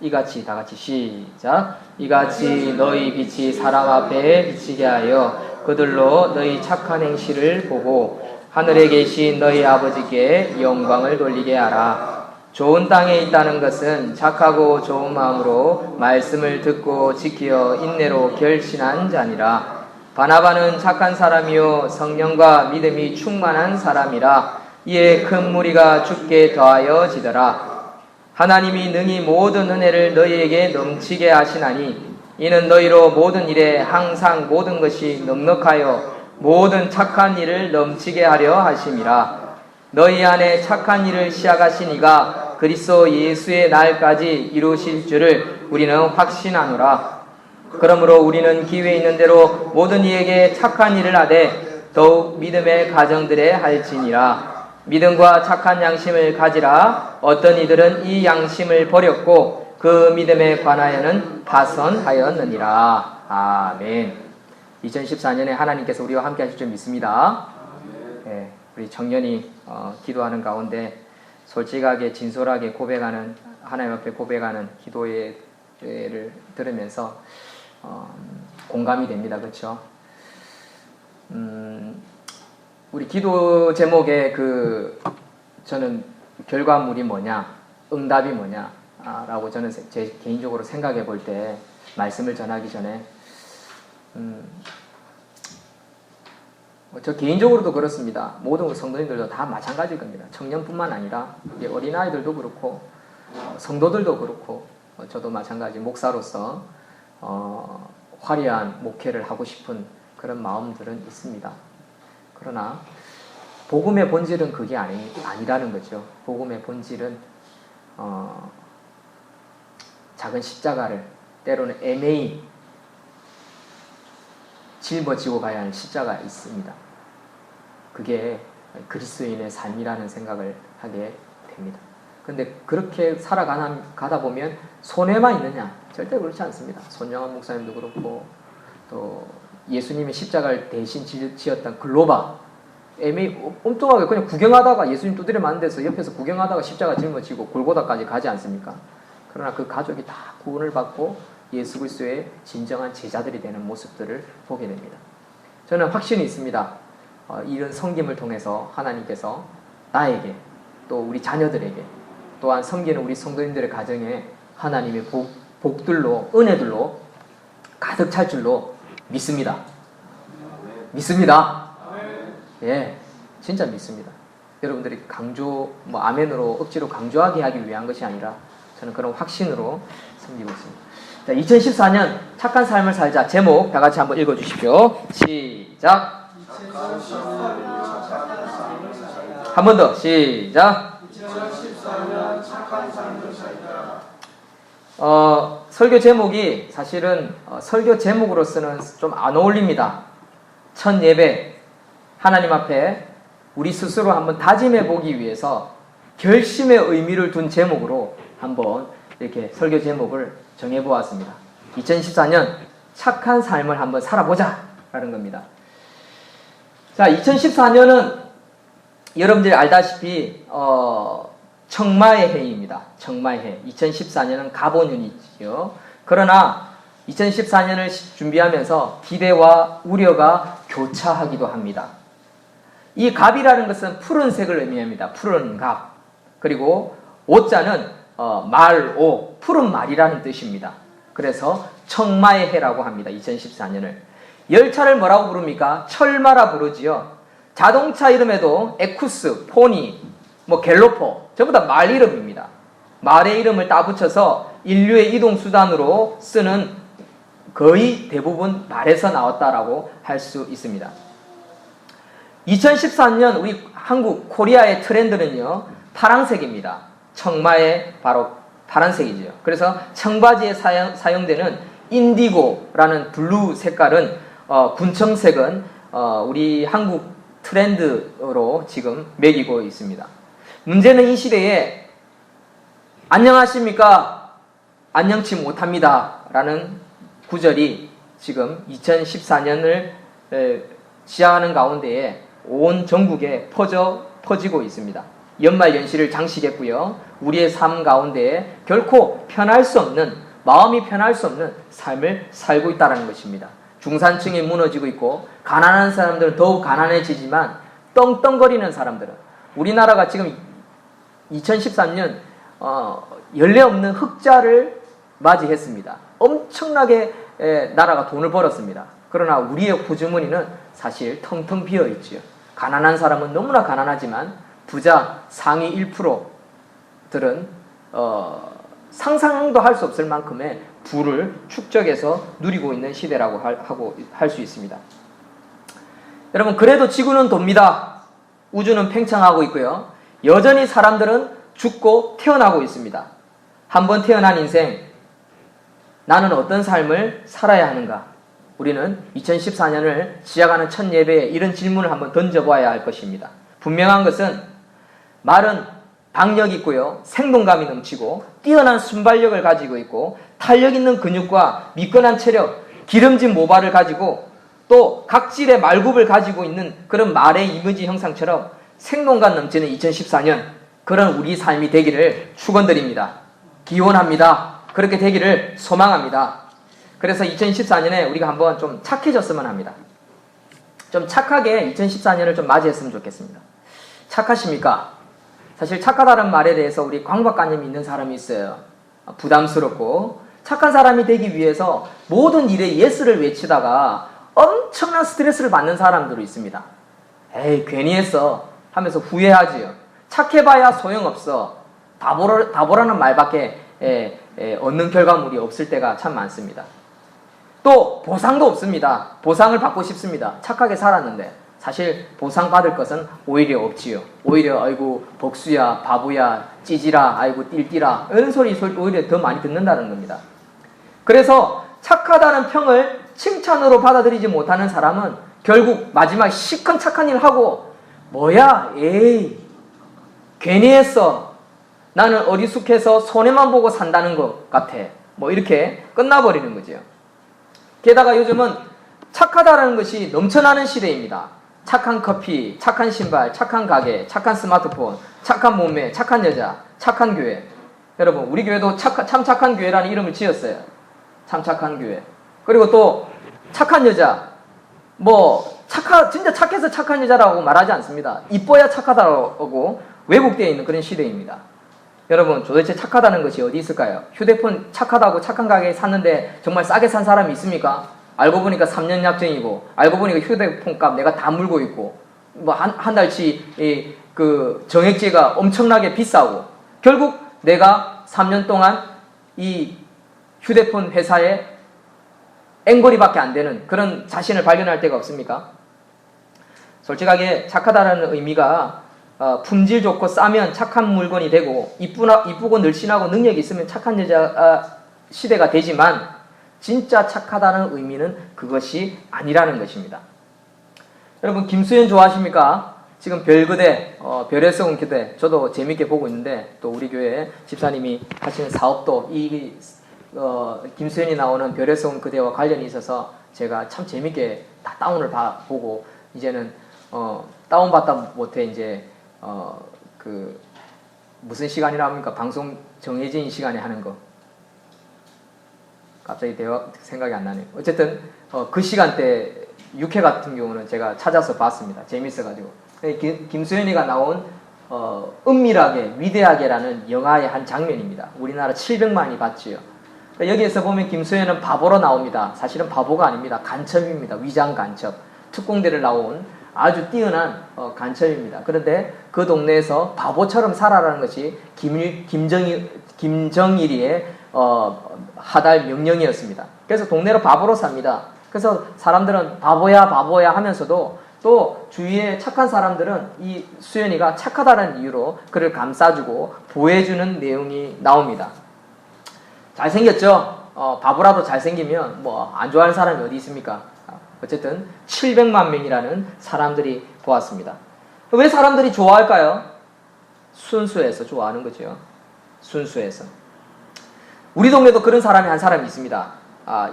이같이 다 같이 시작. 이같이 너희 빛이 사람 앞에 비치게 하여 그들로 너희 착한 행실을 보고 하늘에 계신 너희 아버지께 영광을 돌리게 하라. 좋은 땅에 있다는 것은 착하고 좋은 마음으로 말씀을 듣고 지키어 인내로 결신한 자니라. 바나바는 착한 사람이요 성령과 믿음이 충만한 사람이라. 이에 큰 무리가 주께 더하여 지더라. 하나님이 능히 모든 은혜를 너희에게 넘치게 하시나니 이는 너희로 모든 일에 항상 모든 것이 넉넉하여 모든 착한 일을 넘치게 하려 하심이라. 너희 안에 착한 일을 시작하신 이가 그리스도 예수의 날까지 이루실 줄을 우리는 확신하노라. 그러므로 우리는 기회 있는 대로 모든 이에게 착한 일을 하되 더욱 믿음의 가정들에 할지니라. 믿음과 착한 양심을 가지라. 어떤 이들은 이 양심을 버렸고 그 믿음에 관하여는 파선하였느니라. 아멘. 2014년에 하나님께서 우리와 함께 하실 줄 믿습니다. 네, 우리 청년이 기도하는 가운데 솔직하게 진솔하게 고백하는, 하나님 앞에 고백하는 기도를 들으면서 공감이 됩니다. 그렇죠? 우리 기도 제목에 저는 결과물이 뭐냐, 응답이 뭐냐 라고 저는 제 개인적으로 생각해 볼 때 말씀을 전하기 전에 저 개인적으로도 그렇습니다. 모든 성도님들도 다 마찬가지일 겁니다. 청년뿐만 아니라 어린아이들도 그렇고 성도들도 그렇고 저도 마찬가지 목사로서 화려한 목회를 하고 싶은 그런 마음들은 있습니다. 그러나 복음의 본질은 그게 아니라는 거죠. 복음의 본질은 작은 십자가를 때로는 애매히 짊어지고 가야 하는 십자가 있습니다. 그게 그리스도인의 삶이라는 생각을 하게 됩니다. 그런데 그렇게 살아가다 보면 손해만 있느냐? 절대 그렇지 않습니다. 손영환 목사님도 그렇고 또 예수님의 십자가를 대신 지었던 글로바 애매히 엉뚱하게 그냥 구경하다가 예수님 두드려 맞는 데서 옆에서 구경하다가 십자가 짊어지고 골고다까지 가지 않습니까? 그러나 그 가족이 다 구원을 받고 예수 그리스도의 진정한 제자들이 되는 모습들을 보게 됩니다. 저는 확신이 있습니다. 이런 섬김을 통해서 하나님께서 나에게 또 우리 자녀들에게 또한 섬기는 우리 성도님들의 가정에 하나님의 복들로 은혜들로 가득 찰 줄로 믿습니다. 믿습니다. 예, 진짜 믿습니다. 여러분들이 아멘으로 억지로 강조하게 하기 위한 것이 아니라 저는 그런 확신으로 섬기고 있습니다. 자, 2014년 착한 삶을 살자. 제목 다 같이 한번 읽어주십시오. 시작. 한 번 더. 시작. 2014년 착한 삶을 살자. 설교 제목이 사실은 설교 제목으로서는 좀 안 어울립니다. 첫 예배 하나님 앞에 우리 스스로 한번 다짐해 보기 위해서 결심의 의미를 둔 제목으로 한번 이렇게 설교 제목을 정해보았습니다. 2014년 착한 삶을 한번 살아보자 라는 겁니다. 자, 2014년은 여러분들이 알다시피 청마의 해입니다. 청마의 해. 2014년은 갑오년이지요. 그러나 2014년을 준비하면서 기대와 우려가 교차하기도 합니다. 이 갑이라는 것은 푸른색을 의미합니다. 푸른 갑. 그리고 오자는 말오, 푸른 말이라는 뜻입니다. 그래서 청마의 해라고 합니다. 2014년을. 열차를 뭐라고 부릅니까? 철마라 부르지요. 자동차 이름에도 에쿠스, 포니, 갤로퍼 전부 다 말 이름입니다. 말의 이름을 따붙여서 인류의 이동수단으로 쓰는 거의 대부분 말에서 나왔다라고 할 수 있습니다. 2014년 우리 한국 코리아의 트렌드는요, 파란색입니다. 청마의 바로 파란색이죠. 그래서 청바지에 사용되는 인디고라는 블루 색깔은 군청색은 우리 한국 트렌드로 지금 매기고 있습니다. 문제는 이 시대에 안녕하십니까? 안녕치 못합니다. 라는 구절이 지금 2014년을 시작하는 가운데에 온 전국에 퍼지고 있습니다. 연말 연시를 장식했고요. 우리의 삶 가운데 결코 편할 수 없는, 마음이 편할 수 없는 삶을 살고 있다는 것입니다. 중산층이 무너지고 있고 가난한 사람들은 더욱 가난해지지만 떵떵거리는 사람들은, 우리나라가 지금 2013년 연례 없는 흑자를 맞이했습니다. 엄청나게 나라가 돈을 벌었습니다. 그러나 우리의 호주머니는 사실 텅텅 비어 있지요. 가난한 사람은 너무나 가난하지만 부자 상위 1%들은 상상도 할 수 없을 만큼의 부를 축적해서 누리고 있는 시대라고 할 수 있습니다. 여러분, 그래도 지구는 돕니다. 우주는 팽창하고 있고요. 여전히 사람들은 죽고 태어나고 있습니다. 한번 태어난 인생, 나는 어떤 삶을 살아야 하는가? 우리는 2014년을 시작하는 첫 예배에 이런 질문을 한번 던져봐야 할 것입니다. 분명한 것은 말은 박력 있고요, 생동감이 넘치고 뛰어난 순발력을 가지고 있고 탄력 있는 근육과 미끈한 체력, 기름진 모발을 가지고 또 각질의 말굽을 가지고 있는 그런 말의 이미지 형상처럼 생동감 넘치는 2014년, 그런 우리 삶이 되기를 축원드립니다. 기원합니다. 그렇게 되기를 소망합니다. 그래서 2014년에 우리가 한번 좀 착해졌으면 합니다. 좀 착하게 2014년을 좀 맞이했으면 좋겠습니다. 착하십니까? 사실 착하다는 말에 대해서 우리 강박관념이 있는 사람이 있어요. 부담스럽고, 착한 사람이 되기 위해서 모든 일에 예스를 외치다가 엄청난 스트레스를 받는 사람들도 있습니다. 에이, 괜히 했어 하면서 후회하지요. 착해봐야 소용없어. 바보라는 말밖에 얻는 결과물이 없을 때가 참 많습니다. 또 보상도 없습니다. 보상을 받고 싶습니다. 착하게 살았는데 사실 보상받을 것은 오히려 없지요. 오히려 아이고 복수야, 바보야, 찌지라, 아이고 띨띠라, 이런 소리 오히려 더 많이 듣는다는 겁니다. 그래서 착하다는 평을 칭찬으로 받아들이지 못하는 사람은 결국 마지막 시큰 착한 일 하고, 뭐야, 에이, 괜히 했어, 나는 어리숙해서 손해만 보고 산다는 것 같아, 뭐 이렇게 끝나버리는 거죠. 게다가 요즘은 착하다라는 것이 넘쳐나는 시대입니다. 착한 커피, 착한 신발, 착한 가게, 착한 스마트폰, 착한 몸매, 착한 여자, 착한 교회. 여러분, 우리 교회도 참 착한 교회라는 이름을 지었어요. 참 착한 교회. 그리고 또 착한 여자, 진짜 착해서 착한 여자라고 말하지 않습니다. 이뻐야 착하다고 왜곡되어 있는 그런 시대입니다. 여러분, 도대체 착하다는 것이 어디 있을까요? 휴대폰 착하다고 착한 가게에 샀는데 정말 싸게 산 사람이 있습니까? 알고 보니까 3년 약정이고, 알고 보니까 휴대폰 값 내가 다 물고 있고, 한 달치 그 정액제가 엄청나게 비싸고, 결국 내가 3년 동안 이 휴대폰 회사에 앵벌이밖에 안 되는 그런 자신을 발견할 때가 없습니까? 솔직하게 착하다라는 의미가 품질 좋고 싸면 착한 물건이 되고, 이쁘고 늘씬하고 능력이 있으면 착한 여자 시대가 되지만, 진짜 착하다는 의미는 그것이 아니라는 것입니다. 여러분, 김수현 좋아하십니까? 지금 별그대, 별의 썩은 교대, 저도 재밌게 보고 있는데, 또 우리 교회 집사님이 하시는 사업도 김수현이 나오는 별의 썩은 그대와 관련이 있어서 제가 참 재밌게 다 다운을 보고, 이제는 다운받다 못해 이제 무슨 시간이라 합니까? 방송 정해진 시간에 하는 거. 갑자기 생각이 안 나네요. 어쨌든 그 시간대 6회 같은 경우는 제가 찾아서 봤습니다. 재밌어가지고. 김수현이가 나온 은밀하게 위대하게라는 영화의 한 장면입니다. 우리나라 700만이 봤지요. 여기에서 보면 김수현은 바보로 나옵니다. 사실은 바보가 아닙니다. 간첩입니다. 위장 간첩. 특공대를 나온 아주 뛰어난 간첩입니다. 그런데 그 동네에서 바보처럼 살아라는 것이 김정일이의 하달 명령이었습니다. 그래서 동네로 바보로 삽니다. 그래서 사람들은 바보야 바보야 하면서도 또 주위에 착한 사람들은 이 수연이가 착하다는 이유로 그를 감싸주고 보호해주는 내용이 나옵니다. 잘생겼죠? 바보라도 잘생기면 안 좋아하는 사람이 어디 있습니까? 어쨌든 700만 명이라는 사람들이 보았습니다. 왜 사람들이 좋아할까요? 순수해서 좋아하는 거죠. 순수해서. 우리 동네도 그런 사람이 한 사람이 있습니다.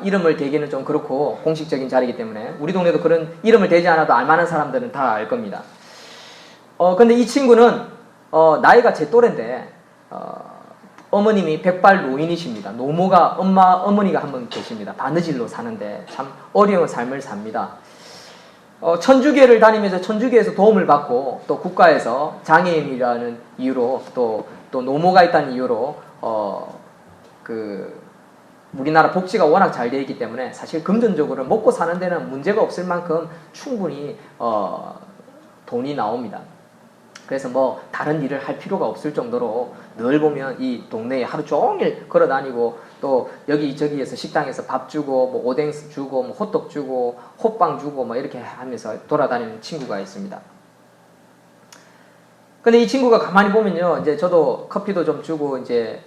이름을 대기는 좀 그렇고 공식적인 자리이기 때문에 우리 동네도 그런 이름을 대지 않아도 알만한 사람들은 다 알 겁니다. 근데 이 친구는 나이가 제 또래인데 어머님이 백발 노인이십니다. 노모가 어머니가 한 분 계십니다. 바느질로 사는데 참 어려운 삶을 삽니다. 천주교를 다니면서 천주교에서 도움을 받고 또 국가에서 장애인이라는 이유로 또 노모가 있다는 이유로 우리나라 복지가 워낙 잘 되어 있기 때문에 사실 금전적으로 먹고 사는 데는 문제가 없을 만큼 충분히 돈이 나옵니다. 그래서 뭐 다른 일을 할 필요가 없을 정도로 늘 보면 이 동네에 하루 종일 걸어 다니고 또 여기저기에서 식당에서 밥 주고 뭐 오뎅 주고 뭐 호떡 주고 호빵 주고 뭐 이렇게 하면서 돌아다니는 친구가 있습니다. 근데 이 친구가 가만히 보면요, 이제 저도 커피도 좀 주고 이제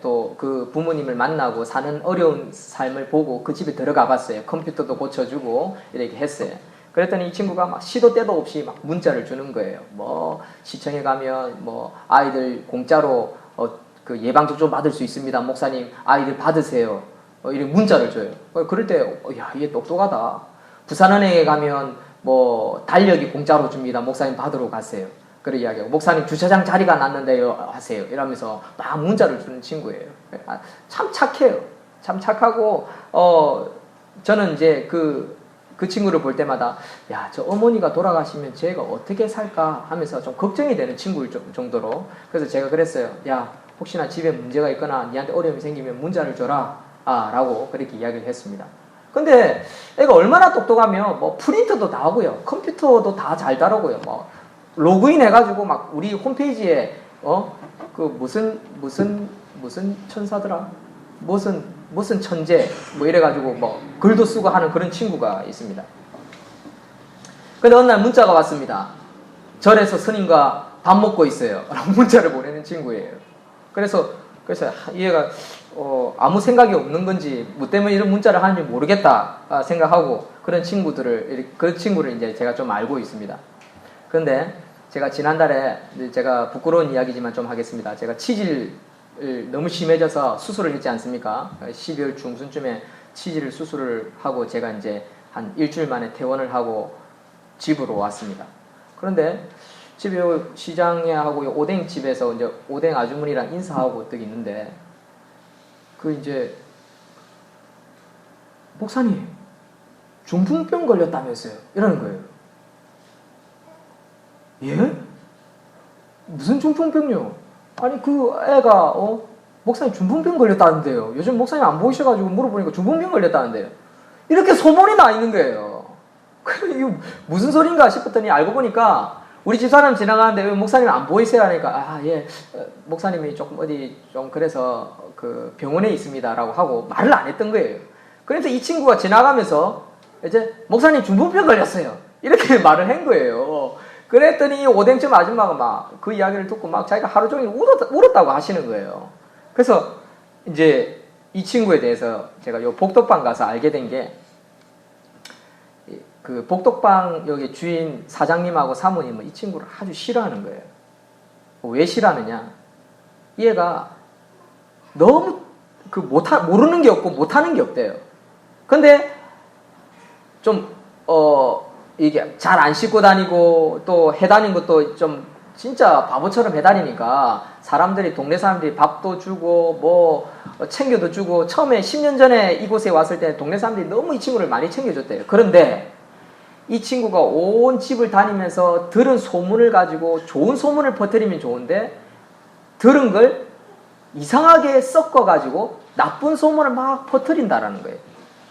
또 그 부모님을 만나고 사는 어려운 삶을 보고 그 집에 들어가 봤어요. 컴퓨터도 고쳐주고 이렇게 했어요. 그랬더니 이 친구가 막 시도 때도 없이 막 문자를 주는 거예요. 뭐 시청에 가면 뭐 아이들 공짜로 그 예방접종 받을 수 있습니다. 목사님 아이들 받으세요. 이렇게 문자를 줘요. 그럴 때 야, 이게 똑똑하다. 부산은행에 가면 뭐 달력이 공짜로 줍니다. 목사님 받으러 가세요. 그런 이야기하고 목사님 주차장 자리가 났는데요 하세요. 이러면서 막 문자를 주는 친구예요. 참 착해요. 참 착하고 저는 이제 그 친구를 볼 때마다 야, 저 어머니가 돌아가시면 제가 어떻게 살까 하면서 좀 걱정이 되는 친구일 정도로. 그래서 제가 그랬어요. 야, 혹시나 집에 문제가 있거나 니한테 어려움이 생기면 문자를 줘라 라고 그렇게 이야기를 했습니다. 근데 애가 얼마나 똑똑하면 뭐 프린터도 다 하고요, 컴퓨터도 다 잘 다루고요, 뭐 로그인 해가지고 막 우리 홈페이지에 그 무슨 천사더라, 무슨 천재 뭐 이래가지고 뭐 글도 쓰고 하는 그런 친구가 있습니다. 근데 어느 날 문자가 왔습니다. 절에서 스님과 밥 먹고 있어요 라고 문자를 보내는 친구예요. 그래서 얘가 아무 생각이 없는 건지 뭐 때문에 이런 문자를 하는지 모르겠다 생각하고 그 친구를 이제 제가 좀 알고 있습니다. 그런데 제가 지난달에 제가 부끄러운 이야기지만 좀 하겠습니다. 제가 치질 너무 심해져서 수술을 했지 않습니까? 12월 중순쯤에 치질 수술을 하고 제가 이제 한 일주일 만에 퇴원을 하고 집으로 왔습니다. 그런데 집에 시장에 하고 오뎅집에서 이제 오뎅 아주머니랑 인사하고 딱 있는데 이제 목사님 중풍병 걸렸다면서요? 이러는 거예요. 예? 무슨 중풍병요? 아니 그 애가 목사님 중풍병 걸렸다는데요. 요즘 목사님 안 보이셔가지고 물어보니까 중풍병 걸렸다는데요. 이렇게 소문이 나 있는 거예요. 이거 무슨 소린가 싶었더니 알고 보니까 우리 집사람 지나가는데 왜 목사님 안 보이세요? 하니까 예, 목사님이 조금 어디 좀 그래서 그 병원에 있습니다라고 하고 말을 안 했던 거예요. 그래서 이 친구가 지나가면서 이제 목사님 중풍병 걸렸어요 이렇게 말을 한 거예요. 그랬더니 오뎅집 아줌마가 막 그 이야기를 듣고 막 자기가 하루 종일 울었다고 하시는 거예요. 그래서 이제 이 친구에 대해서 제가 요 복덕방 가서 알게 된 게, 그 복덕방 여기 주인 사장님하고 사모님은 이 친구를 아주 싫어하는 거예요. 왜 싫어하느냐? 얘가 너무 모르는 게 없고 못하는 게 없대요. 근데 좀 이게 잘 안 씻고 다니고 또 해다닌 것도 좀 진짜 바보처럼 해다니니까 동네 사람들이 밥도 주고 뭐 챙겨도 주고, 처음에 10년 전에 이곳에 왔을 때 동네 사람들이 너무 이 친구를 많이 챙겨줬대요. 그런데 이 친구가 온 집을 다니면서 들은 소문을 가지고 좋은 소문을 퍼뜨리면 좋은데 들은 걸 이상하게 섞어가지고 나쁜 소문을 막 퍼뜨린다라는 거예요.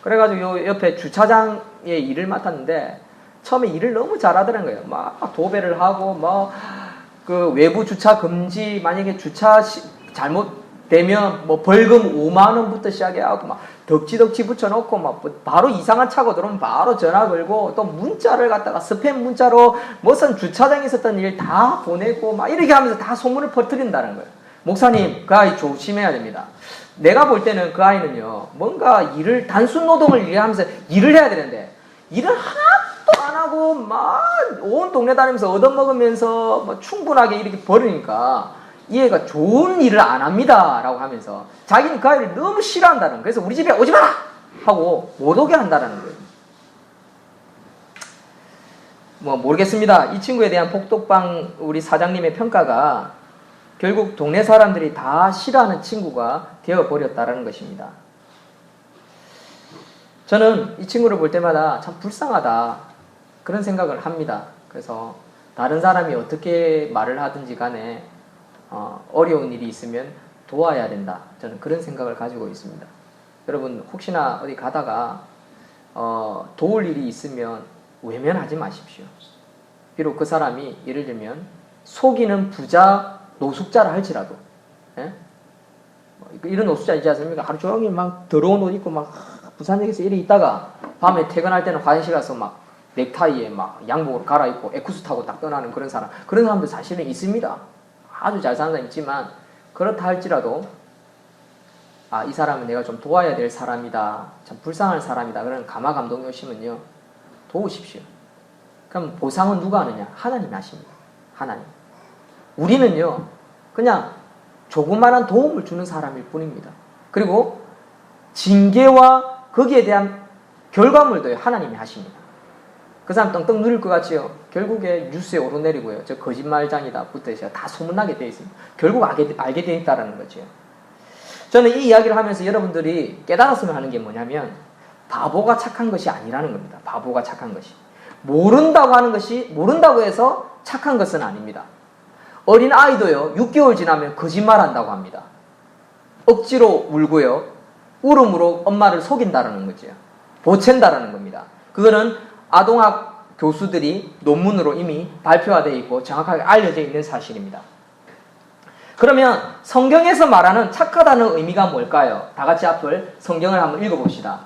그래가지고 요 옆에 주차장에 일을 맡았는데 처음에 일을 너무 잘하더라는 거예요. 막 도배를 하고 그 외부 주차 금지, 만약에 주차 잘못되면 뭐 벌금 5만 원부터 시작해하고 막 덕지덕지 붙여놓고 막 바로 이상한 차고 들어오면 바로 전화 걸고, 또 문자를 갖다가 스팸 문자로 무슨 주차장에 있었던 일 다 보내고 막 이렇게 하면서 다 소문을 퍼뜨린다는 거예요. 목사님, 그 아이 조심해야 됩니다. 내가 볼 때는 그 아이는요, 뭔가 단순 노동을 하면서 일을 해야 되는데 일을 하나도 안 하고 막 온 동네 다니면서 얻어먹으면서 뭐 충분하게 이렇게 버리니까 이 애가 좋은 일을 안 합니다 라고 하면서 자기는 그 아이를 너무 싫어한다는 거예요. 그래서 우리 집에 오지 마라 하고 못 오게 한다는 거예요. 뭐 모르겠습니다. 이 친구에 대한 복덕방 우리 사장님의 평가가 결국 동네 사람들이 다 싫어하는 친구가 되어버렸다라는 것입니다. 저는 이 친구를 볼 때마다 참 불쌍하다 그런 생각을 합니다. 그래서 다른 사람이 어떻게 말을 하든지 간에 어려운 일이 있으면 도와야 된다. 저는 그런 생각을 가지고 있습니다. 여러분 혹시나 어디 가다가 도울 일이 있으면 외면하지 마십시오. 비록 그 사람이 예를 들면 속이는 부자 노숙자라 할지라도, 예? 이런 노숙자 있지 않습니까? 하루 종일 막 더러운 옷 입고 막 부산역에서 이리 있다가 밤에 퇴근할 때는 화장실 가서 막 넥타이에 막 양복으로 갈아입고 에쿠스 타고 딱 떠나는 그런 사람들 사실은 있습니다. 아주 잘 사는 사람 있지만 그렇다 할지라도 이 사람은 내가 좀 도와야 될 사람이다, 참 불쌍한 사람이다, 그런 감화감동이 오시면요 도우십시오. 그럼 보상은 누가 하느냐? 하나님이 하십니다. 하나님. 우리는요 그냥 조그마한 도움을 주는 사람일 뿐입니다. 그리고 징계와 거기에 대한 결과물도 하나님이 하십니다. 그 사람 떵떵 누릴 것 같지요? 결국에 뉴스에 오르내리고요. 저 거짓말장이다 부터 다 소문나게 되어 있습니다. 결국 알게 되어 있다는 거죠. 저는 이 이야기를 하면서 여러분들이 깨달았으면 하는 게 뭐냐면 바보가 착한 것이 아니라는 겁니다. 바보가 착한 것이. 모른다고 해서 착한 것은 아닙니다. 어린 아이도요 6개월 지나면 거짓말한다고 합니다. 억지로 울고요 울음으로 엄마를 속인다라는 거죠. 보챈다라는 겁니다. 그거는 아동학 교수들이 논문으로 이미 발표가 되어 있고 정확하게 알려져 있는 사실입니다. 그러면 성경에서 말하는 착하다는 의미가 뭘까요? 다 같이 앞을 성경을 한번 읽어봅시다.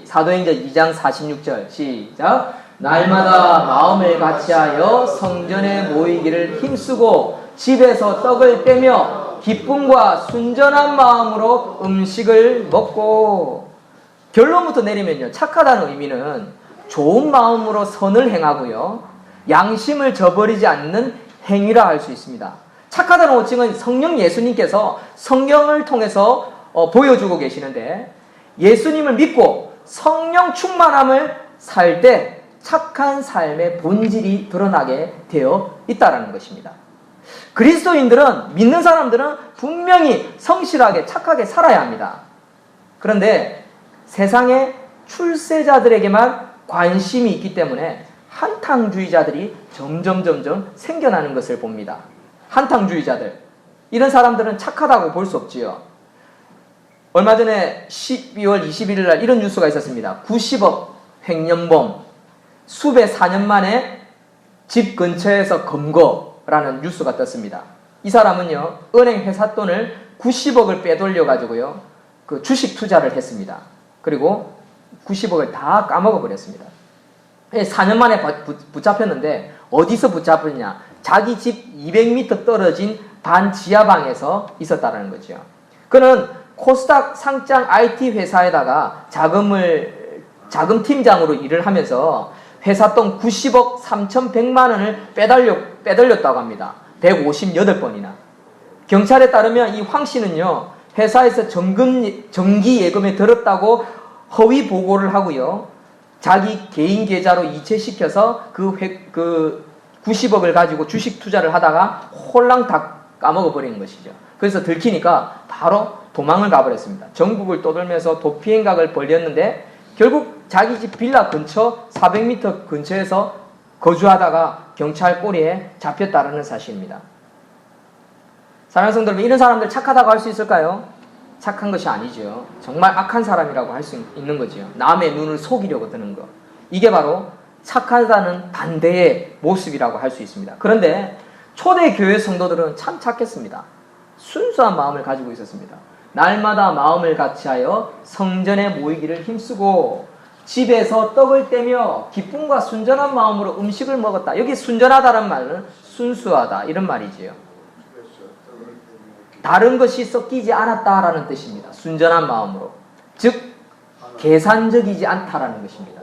사도행전 2장 46절 시작. 날마다 마음을 같이하여 성전에 모이기를 힘쓰고 집에서 떡을 떼며 기쁨과 순전한 마음으로 음식을 먹고. 결론부터 내리면요 착하다는 의미는 좋은 마음으로 선을 행하고요 양심을 저버리지 않는 행위라 할 수 있습니다. 착하다는 호칭은 성령 예수님께서 성경을 통해서 보여주고 계시는데 예수님을 믿고 성령 충만함을 살 때 착한 삶의 본질이 드러나게 되어 있다는 것입니다. 그리스도인들은, 믿는 사람들은 분명히 성실하게 착하게 살아야 합니다. 그런데 세상의 출세자들에게만 관심이 있기 때문에 한탕주의자들이 점점 생겨나는 것을 봅니다. 한탕주의자들, 이런 사람들은 착하다고 볼 수 없지요. 얼마 전에 12월 21일 날 이런 뉴스가 있었습니다. 90억 횡령범, 수배 4년 만에 집 근처에서 검거라는 뉴스가 떴습니다. 이 사람은요 은행 회사 돈을 90억을 빼돌려 가지고요 그 주식 투자를 했습니다. 그리고 90억을 다 까먹어 버렸습니다. 4년 만에 붙잡혔는데 어디서 붙잡혔냐? 자기 집 200m 떨어진 반 지하방에서 있었다는 거죠. 그는 코스닥 상장 IT 회사에다가 자금팀장으로 일을 하면서 회사 돈 90억 3,100만 원을 빼돌렸다고 합니다. 158번이나. 경찰에 따르면 이 황 씨는요 회사에서 정기 예금에 들었다고 허위 보고를 하고요 자기 개인 계좌로 이체시켜서 그 90억을 가지고 주식 투자를 하다가 홀랑 다 까먹어 버리는 것이죠. 그래서 들키니까 바로 도망을 가버렸습니다. 전국을 떠돌면서 도피 행각을 벌였는데 결국 자기 집 빌라 근처 400m 근처에서 거주하다가 경찰 꼬리에 잡혔다는 사실입니다. 사랑하는 성도 여러분, 이런 사람들 착하다고 할 수 있을까요? 착한 것이 아니죠. 정말 악한 사람이라고 할 수 있는 거죠. 남의 눈을 속이려고 드는 거. 이게 바로 착하다는 반대의 모습이라고 할 수 있습니다. 그런데 초대 교회 성도들은 참 착했습니다. 순수한 마음을 가지고 있었습니다. 날마다 마음을 같이하여 성전에 모이기를 힘쓰고 집에서 떡을 떼며 기쁨과 순전한 마음으로 음식을 먹었다. 여기 순전하다는 말은 순수하다 이런 말이지요. 다른 것이 섞이지 않았다라는 뜻입니다. 순전한 마음으로. 즉 계산적이지 않다라는 것입니다.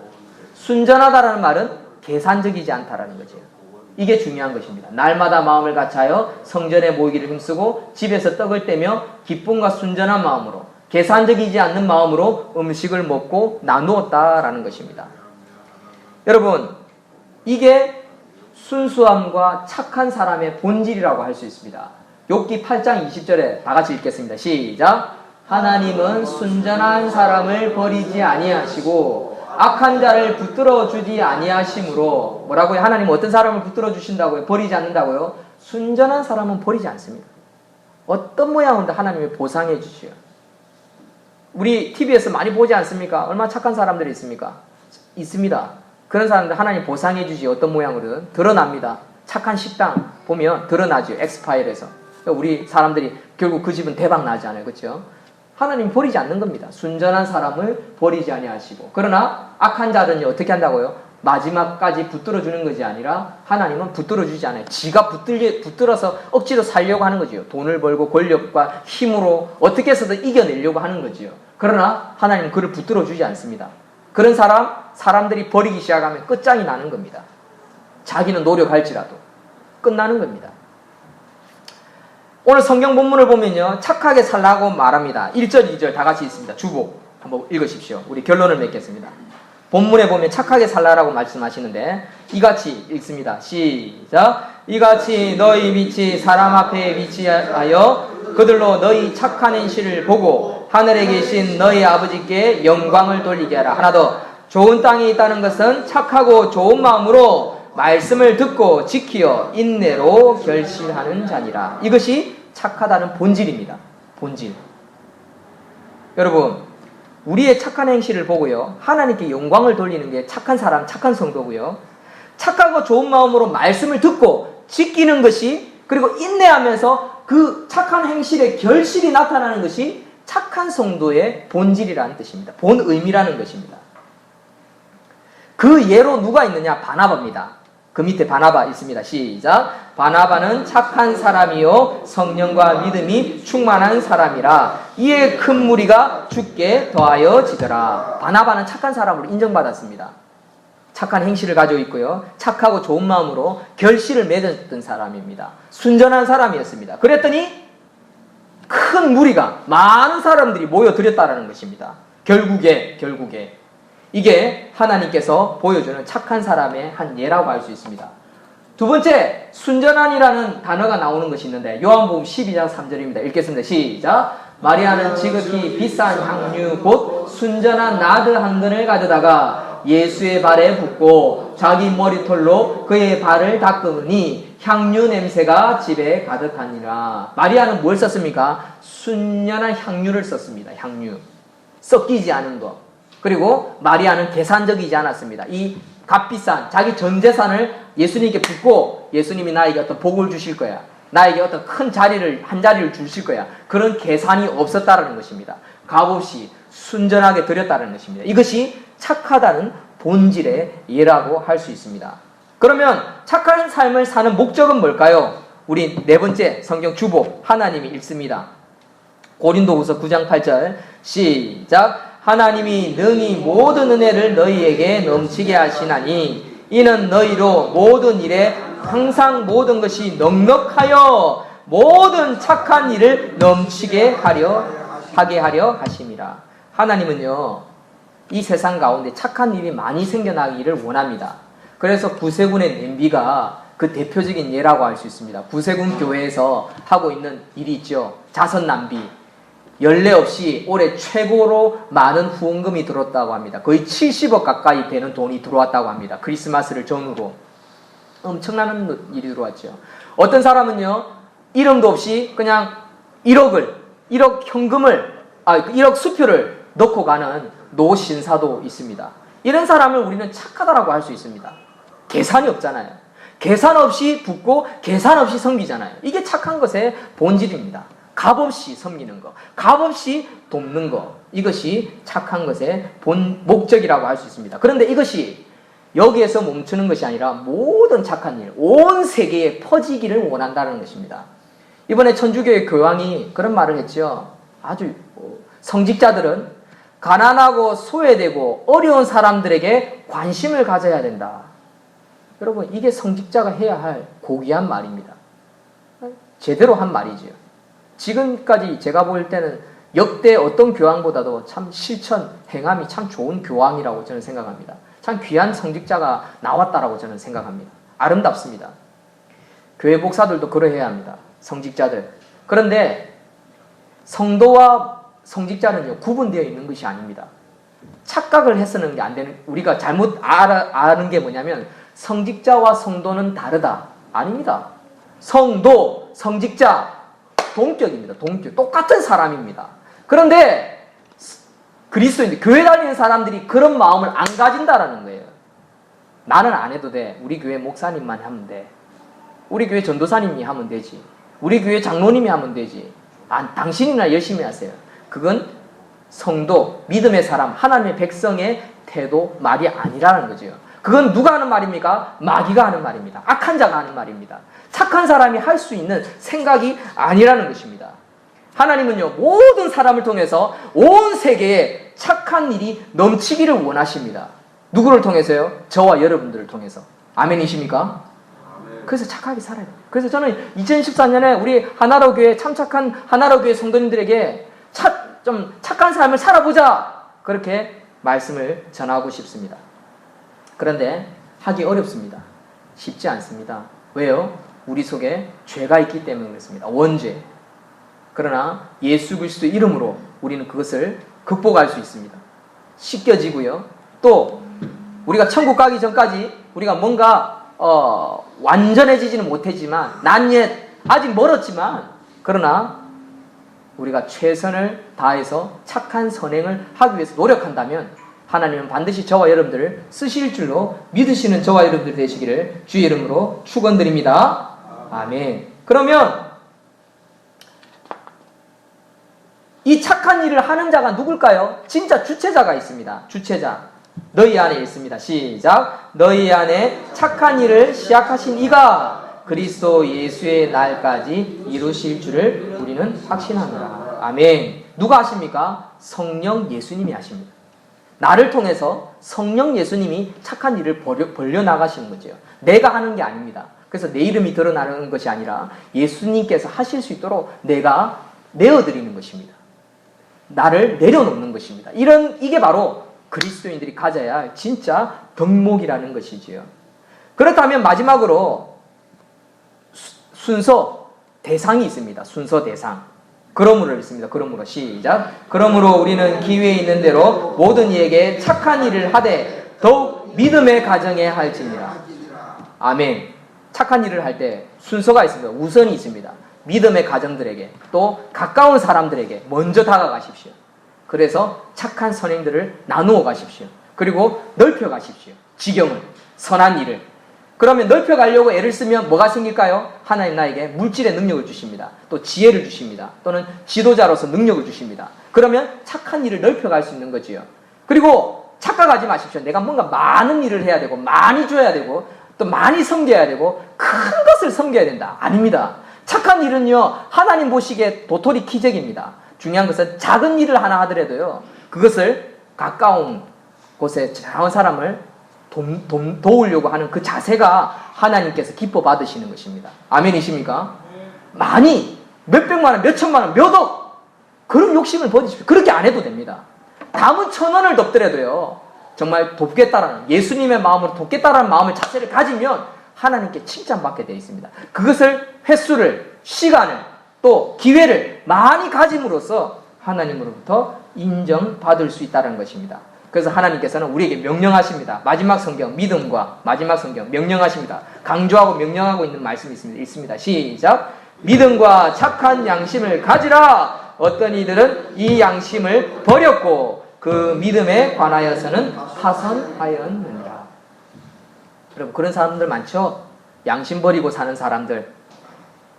순전하다라는 말은 계산적이지 않다라는 거죠. 이게 중요한 것입니다. 날마다 마음을 같이하여 성전에 모이기를 힘쓰고 집에서 떡을 떼며 기쁨과 순전한 마음으로 계산적이지 않는 마음으로 음식을 먹고 나누었다라는 것입니다. 여러분, 이게 순수함과 착한 사람의 본질이라고 할 수 있습니다. 욥기 8장 20절에 다 같이 읽겠습니다. 시작. 하나님은 순전한 사람을 버리지 아니하시고 악한 자를 붙들어 주지 아니하심으로 뭐라고요? 하나님은 어떤 사람을 붙들어 주신다고요? 버리지 않는다고요? 순전한 사람은 버리지 않습니다. 어떤 모양으로도 하나님이 보상해 주시요. 우리 TV에서 많이 보지 않습니까? 얼마나 착한 사람들이 있습니까? 있습니다. 그런 사람들 하나님 보상해 주지 어떤 모양으로든 드러납니다. 착한 식당 보면 드러나죠. 엑스파일에서. 우리 사람들이 결국 그 집은 대박 나지 않아요. 그렇죠? 하나님 버리지 않는 겁니다. 순전한 사람을 버리지 아니하시고. 그러나 악한 자는요 어떻게 한다고요? 마지막까지 붙들어 주는 것이 아니라 하나님은 붙들어 주지 않아요. 지가 붙들어서 억지로 살려고 하는 거지요. 돈을 벌고 권력과 힘으로 어떻게 해서든 이겨내려고 하는 거지요. 그러나 하나님은 그를 붙들어 주지 않습니다. 그런 사람들이 버리기 시작하면 끝장이 나는 겁니다. 자기는 노력할지라도 끝나는 겁니다. 오늘 성경 본문을 보면요 착하게 살라고 말합니다. 1절 2절 다 같이 있습니다. 주복 한번 읽으십시오. 우리 결론을 맺겠습니다. 본문에 보면 착하게 살라라고 말씀하시는데 이같이 읽습니다. 시작. 이같이 너희 빛이 사람 앞에 비치하여 그들로 너희 착한 행실을 보고 하늘에 계신 너희 아버지께 영광을 돌리게 하라. 하나 더. 좋은 땅에 있다는 것은 착하고 좋은 마음으로 말씀을 듣고 지키어 인내로 결실하는 자니라. 이것이 착하다는 본질입니다. 본질. 여러분 우리의 착한 행실을 보고요 하나님께 영광을 돌리는 게 착한 사람, 착한 성도고요 착하고 좋은 마음으로 말씀을 듣고 지키는 것이 그리고 인내하면서 그 착한 행실의 결실이 나타나는 것이 착한 성도의 본질이라는 뜻입니다. 본 의미라는 것입니다. 그 예로 누가 있느냐? 바나바입니다. 그 밑에 바나바 있습니다. 시작. 바나바는 착한 사람이요 성령과 믿음이 충만한 사람이라 이에 큰 무리가 주께 더하여 지더라. 바나바는 착한 사람으로 인정받았습니다. 착한 행실을 가지고 있고요 착하고 좋은 마음으로 결실을 맺었던 사람입니다. 순전한 사람이었습니다. 그랬더니 큰 무리가 많은 사람들이 모여들었다는 것입니다. 결국에 이게 하나님께서 보여주는 착한 사람의 한 예라고 할 수 있습니다. 두 번째, 순전한이라는 단어가 나오는 것이 있는데 요한복음 12장 3절입니다. 읽겠습니다. 시작. 마리아는 지극히 비싼 향유 곧 순전한 나드 한 근을 가져다가 예수의 발에 붓고 자기 머리털로 그의 발을 닦으니 향유 냄새가 집에 가득하니라. 마리아는 뭘 썼습니까? 순연한 향유를 썼습니다. 향유. 섞이지 않은 것. 그리고 마리아는 계산적이지 않았습니다. 이 값비싼 자기 전 재산을 예수님께 붓고 예수님이 나에게 어떤 복을 주실 거야. 나에게 어떤 한 자리를 주실 거야. 그런 계산이 없었다는 것입니다. 값없이 순전하게 드렸다는 것입니다. 이것이 착하다는 본질의 예라고 할 수 있습니다. 그러면 착한 삶을 사는 목적은 뭘까요? 우리 네 번째 성경 주복 하나님이 읽습니다. 고린도후서 9장 8절 시작. 하나님이 능히 모든 은혜를 너희에게 넘치게 하시나니 이는 너희로 모든 일에 항상 모든 것이 넉넉하여 모든 착한 일을 넘치게 하게 하려 하심이라. 하나님은요 이 세상 가운데 착한 일이 많이 생겨나기를 원합니다. 그래서 구세군의 냄비가 그 대표적인 예라고 할 수 있습니다. 구세군 교회에서 하고 있는 일이 있죠. 자선 낭비. 연례 없이 올해 최고로 많은 후원금이 들어왔다고 합니다. 거의 70억 가까이 되는 돈이 들어왔다고 합니다. 크리스마스를 전후로. 엄청난 일이 들어왔죠. 어떤 사람은요, 이름도 없이 그냥 1억 현금을, 1억 수표를 넣고 가는 노신사도 있습니다. 이런 사람을 우리는 착하다라고 할 수 있습니다. 계산이 없잖아요. 계산 없이 붓고 계산 없이 섬기잖아요. 이게 착한 것의 본질입니다. 값없이 섬기는 것, 값없이 돕는 것, 이것이 착한 것의 목적이라고 할 수 있습니다. 그런데 이것이 여기에서 멈추는 것이 아니라 모든 착한 일, 온 세계에 퍼지기를 원한다는 것입니다. 이번에 천주교의 교황이 그런 말을 했죠. 아주 성직자들은 가난하고 소외되고 어려운 사람들에게 관심을 가져야 된다. 여러분, 이게 성직자가 해야 할 고귀한 말입니다. 제대로 한 말이죠. 지금까지 제가 볼 때는 역대 어떤 교황보다도 참 실천, 행함이 참 좋은 교황이라고 저는 생각합니다. 참 귀한 성직자가 나왔다라고 저는 생각합니다. 아름답습니다. 교회 목사들도 그러해야 합니다. 성직자들. 그런데 성도와 성직자는요, 구분되어 있는 것이 아닙니다. 착각을 해서는 안 되는, 우리가 잘못 아는 게 뭐냐면, 성직자와 성도는 다르다. 아닙니다. 성도, 성직자, 동격입니다. 동격. 똑같은 사람입니다. 그런데, 그리스도인들, 교회 다니는 사람들이 그런 마음을 안 가진다라는 거예요. 나는 안 해도 돼. 우리 교회 목사님만 하면 돼. 우리 교회 전도사님이 하면 되지. 우리 교회 장로님이 하면 되지. 당신이나 열심히 하세요. 그건 성도, 믿음의 사람, 하나님의 백성의 태도, 말이 아니라는 거죠. 그건 누가 하는 말입니까? 마귀가 하는 말입니다. 악한 자가 하는 말입니다. 착한 사람이 할 수 있는 생각이 아니라는 것입니다. 하나님은요, 모든 사람을 통해서 온 세계에 착한 일이 넘치기를 원하십니다. 누구를 통해서요? 저와 여러분들을 통해서. 아멘이십니까? 그래서 착하게 살아야 돼요. 그래서 저는 2014년에 우리 하나로 교회, 참 착한 하나로 교회 성도님들에게 좀 착한 삶을 살아보자, 그렇게 말씀을 전하고 싶습니다. 그런데 하기 어렵습니다. 쉽지 않습니다. 왜요? 우리 속에 죄가 있기 때문에 그렇습니다. 원죄. 그러나 예수 그리스도 이름으로 우리는 그것을 극복할 수 있습니다. 씻겨지고요. 또 우리가 천국 가기 전까지 우리가 뭔가 완전해지지는 못했지만, 난 옛 아직 멀었지만, 그러나 우리가 최선을 다해서 착한 선행을 하기 위해서 노력한다면 하나님은 반드시 저와 여러분들을 쓰실 줄로 믿으시는 저와 여러분들 되시기를 주의 이름으로 축원드립니다. 아멘. 그러면 이 착한 일을 하는 자가 누굴까요? 진짜 주체자가 있습니다. 주체자. 너희 안에 있습니다. 시작. 너희 안에 착한 일을 시작하신 이가 그리스도 예수의 날까지 이루실 줄을 우리는 확신하노라. 아멘. 누가 하십니까? 성령 예수님이 하십니다. 나를 통해서 성령 예수님이 착한 일을 벌려나가시는 거죠. 내가 하는 게 아닙니다. 그래서 내 이름이 드러나는 것이 아니라 예수님께서 하실 수 있도록 내가 내어드리는 것입니다. 나를 내려놓는 것입니다. 이게 바로 그리스도인들이 가져야 할 진짜 덕목이라는 것이지요. 그렇다면 마지막으로 순서 대상이 있습니다. 순서 대상. 그러므로 있습니다. 그러므로 시작. 그러므로 우리는 기회에 있는 대로 모든 이에게 착한 일을 하되 더욱 믿음의 가정에 할지니라. 아멘. 착한 일을 할 때 순서가 있습니다. 우선이 있습니다. 믿음의 가정들에게, 또 가까운 사람들에게 먼저 다가가십시오. 그래서 착한 선행들을 나누어 가십시오. 그리고 넓혀 가십시오. 지경을, 선한 일을. 그러면 넓혀 가려고 애를 쓰면 뭐가 생길까요? 하나님 나에게 물질의 능력을 주십니다. 또 지혜를 주십니다. 또는 지도자로서 능력을 주십니다. 그러면 착한 일을 넓혀 갈 수 있는 거지요. 그리고 착각하지 마십시오. 내가 뭔가 많은 일을 해야 되고, 많이 줘야 되고, 또 많이 섬겨야 되고, 큰 것을 섬겨야 된다. 아닙니다. 착한 일은요, 하나님 보시기에 도토리 키재기입니다. 중요한 것은 작은 일을 하나 하더라도요, 그것을 가까운 곳에 가까운 사람을 도우려고 하는 그 자세가 하나님께서 기뻐 받으시는 것입니다. 아멘이십니까? 많이, 몇백만 원, 몇천만 원, 몇억, 그런 욕심을 버리십시오. 그렇게 안 해도 됩니다. 담은 1,000원을 돕더라도요, 정말 돕겠다라는, 예수님의 마음으로 돕겠다라는 마음의 자세를 가지면 하나님께 칭찬받게 되어 있습니다. 그것을 횟수를, 시간을, 또 기회를 많이 가짐으로써 하나님으로부터 인정받을 수 있다는 것입니다. 그래서 하나님께서는 우리에게 명령하십니다. 마지막 성경, 믿음과 마지막 성경 명령하십니다. 강조하고 명령하고 있는 말씀이 있습니다. 시작. 믿음과 착한 양심을 가지라. 어떤 이들은 이 양심을 버렸고 그 믿음에 관하여서는 파선하였느니라. 여러분, 그런 사람들 많죠? 양심 버리고 사는 사람들,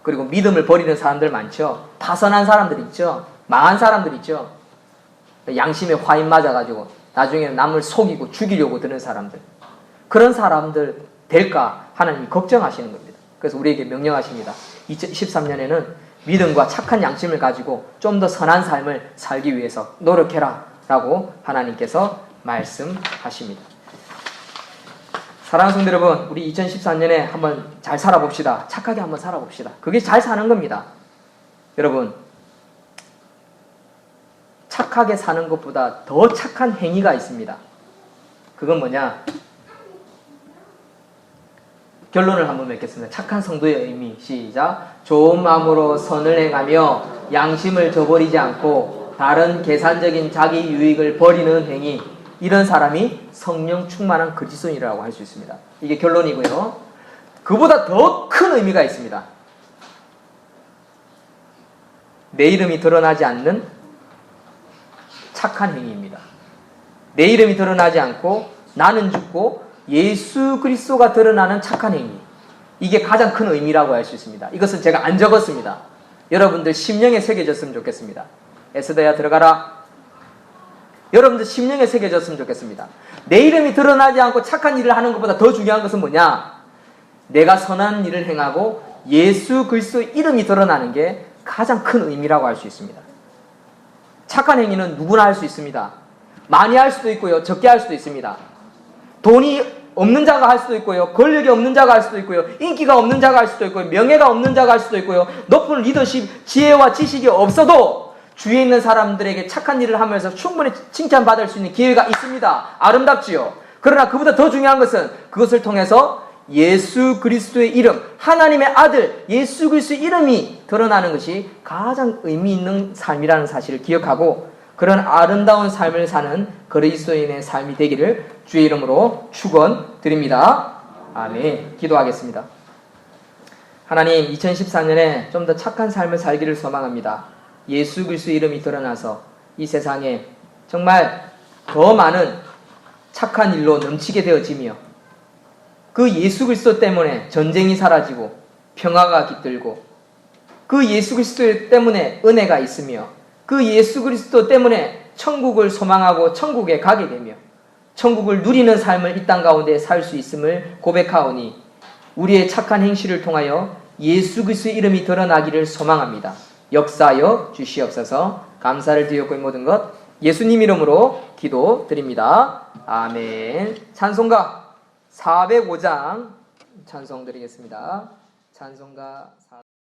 그리고 믿음을 버리는 사람들 많죠? 파선한 사람들 있죠? 망한 사람들 있죠? 양심에 화인 맞아가지고 나중에는 남을 속이고 죽이려고 드는 사람들, 그런 사람들 될까 하나님이 걱정하시는 겁니다. 그래서 우리에게 명령하십니다. 2013년에는 믿음과 착한 양심을 가지고 좀 더 선한 삶을 살기 위해서 노력해라 라고 하나님께서 말씀하십니다. 사랑하는 성도 여러분, 우리 2014년에 한번 잘 살아봅시다. 착하게 한번 살아봅시다. 그게 잘 사는 겁니다. 여러분, 착하게 사는 것보다 더 착한 행위가 있습니다. 그건 뭐냐? 결론을 한번 맺겠습니다. 착한 성도의 의미. 시작. 좋은 마음으로 선을 행하며 양심을 저버리지 않고 다른 계산적인 자기 유익을 버리는 행위. 이런 사람이 성령 충만한 그리스도인이라고 할 수 있습니다. 이게 결론이고요. 그보다 더 큰 의미가 있습니다. 내 이름이 드러나지 않는 착한 행위입니다. 내 이름이 드러나지 않고 나는 죽고 예수 그리스도가 드러나는 착한 행위. 이게 가장 큰 의미라고 할 수 있습니다. 이것은 제가 안 적었습니다. 여러분들 심령에 새겨졌으면 좋겠습니다. 에스더야 들어가라. 여러분들 심령에 새겨졌으면 좋겠습니다. 내 이름이 드러나지 않고 착한 일을 하는 것보다 더 중요한 것은 뭐냐? 내가 선한 일을 행하고 예수 그리스도의 이름이 드러나는 게 가장 큰 의미라고 할 수 있습니다. 착한 행위는 누구나 할 수 있습니다. 많이 할 수도 있고요. 적게 할 수도 있습니다. 돈이 없는 자가 할 수도 있고요. 권력이 없는 자가 할 수도 있고요. 인기가 없는 자가 할 수도 있고요. 명예가 없는 자가 할 수도 있고요. 높은 리더십, 지혜와 지식이 없어도 주위에 있는 사람들에게 착한 일을 하면서 충분히 칭찬받을 수 있는 기회가 있습니다. 아름답지요. 그러나 그보다 더 중요한 것은 그것을 통해서 예수 그리스도의 이름, 하나님의 아들 예수 그리스도의 이름이 드러나는 것이 가장 의미 있는 삶이라는 사실을 기억하고 그런 아름다운 삶을 사는 그리스도인의 삶이 되기를 주의 이름으로 축원드립니다. 아멘. 기도하겠습니다. 하나님, 2014년에 좀 더 착한 삶을 살기를 소망합니다. 예수 그리스도의 이름이 드러나서 이 세상에 정말 더 많은 착한 일로 넘치게 되어지며 그 예수 그리스도 때문에 전쟁이 사라지고 평화가 깃들고 그 예수 그리스도 때문에 은혜가 있으며 그 예수 그리스도 때문에 천국을 소망하고 천국에 가게 되며 천국을 누리는 삶을 이 땅 가운데 살 수 있음을 고백하오니 우리의 착한 행실을 통하여 예수 그리스도의 이름이 드러나기를 소망합니다. 역사하여 주시옵소서. 감사를 드렸고 이 모든 것 예수님 이름으로 기도드립니다. 아멘. 찬송가 405장 찬송 드리겠습니다. 찬송가